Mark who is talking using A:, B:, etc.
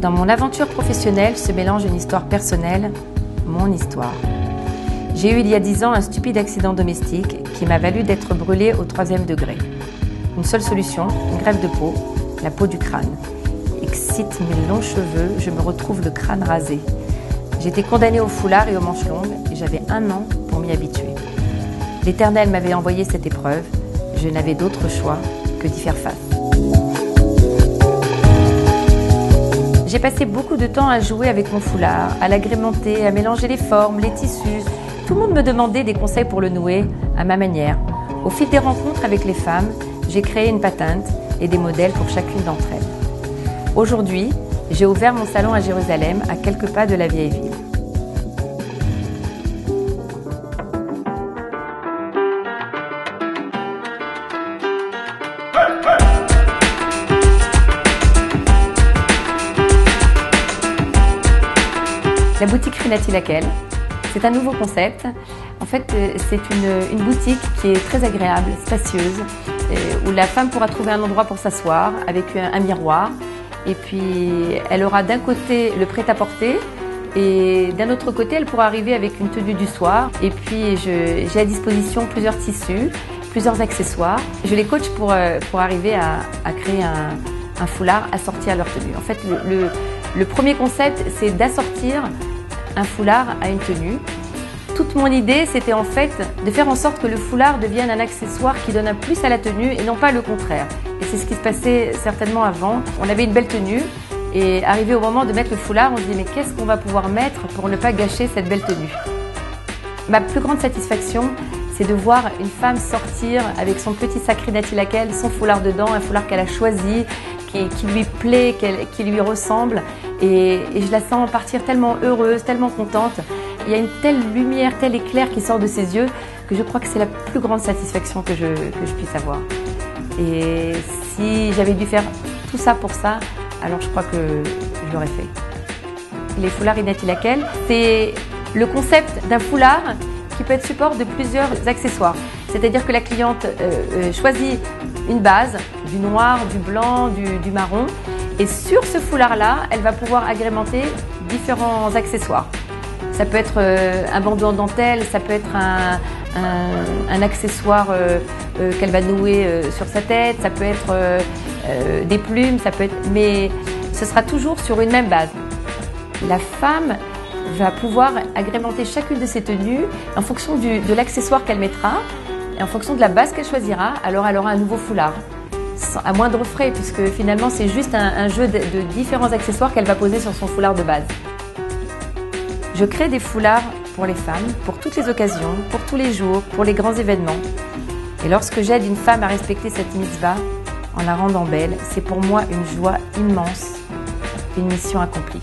A: Dans mon aventure professionnelle se mélange une histoire personnelle, mon histoire. J'ai eu il y a 10 ans un stupide accident domestique qui m'a valu d'être brûlée au 3e degré. Une seule solution, une greffe de peau, la peau du crâne. Excite mes longs cheveux, je me retrouve le crâne rasé. J'étais condamnée au foulard et aux manches longues et j'avais 1 an pour m'y habituer. L'Éternel m'avait envoyé cette épreuve, je n'avais d'autre choix que d'y faire face. J'ai passé beaucoup de temps à jouer avec mon foulard, à l'agrémenter, à mélanger les formes, les tissus. Tout le monde me demandait des conseils pour le nouer à ma manière. Au fil des rencontres avec les femmes, j'ai créé une patente et des modèles pour chacune d'entre elles. Aujourd'hui, j'ai ouvert mon salon à Jérusalem, à quelques pas de la vieille ville. La boutique Rue Nathalie Laquelle, c'est un nouveau concept. En fait, c'est une boutique qui est très agréable, spacieuse, où la femme pourra trouver un endroit pour s'asseoir avec un miroir. Et puis, elle aura d'un côté le prêt-à-porter et d'un autre côté, elle pourra arriver avec une tenue du soir. Et puis, j'ai à disposition plusieurs tissus, plusieurs accessoires. Je les coach pour arriver à créer un foulard assorti à leur tenue. En fait, le premier concept, c'est d'assortir un foulard à une tenue. Toute mon idée, c'était en fait de faire en sorte que le foulard devienne un accessoire qui donne un plus à la tenue et non pas le contraire. Et c'est ce qui se passait certainement avant. On avait une belle tenue et arrivé au moment de mettre le foulard, on se dit mais qu'est-ce qu'on va pouvoir mettre pour ne pas gâcher cette belle tenue? Ma plus grande satisfaction, c'est de voir une femme sortir avec son petit sac Rue Nathalie Laquelle, son foulard dedans, un foulard qu'elle a choisi, qui lui plaît, qui lui ressemble. Et je la sens partir tellement heureuse, tellement contente. Il y a une telle lumière, tel éclair qui sort de ses yeux que je crois que c'est la plus grande satisfaction que je puisse avoir. Et si j'avais dû faire tout ça pour ça, alors je crois que je l'aurais fait. Les foulards Rue Nathalie Laquelle, c'est le concept d'un foulard qui peut être support de plusieurs accessoires. C'est-à-dire que la cliente choisit une base, du noir, du blanc, du marron. Et sur ce foulard-là, elle va pouvoir agrémenter différents accessoires. Ça peut être un bandeau en dentelle, ça peut être un accessoire qu'elle va nouer sur sa tête, ça peut être des plumes, mais ce sera toujours sur une même base. La femme va pouvoir agrémenter chacune de ses tenues en fonction de l'accessoire qu'elle mettra et en fonction de la base qu'elle choisira, alors elle aura un nouveau foulard. À moindre frais, puisque finalement c'est juste un jeu de différents accessoires qu'elle va poser sur son foulard de base. Je crée des foulards pour les femmes, pour toutes les occasions, pour tous les jours, pour les grands événements. Et lorsque j'aide une femme à respecter cette mitzvah, en la rendant belle, c'est pour moi une joie immense, une mission accomplie.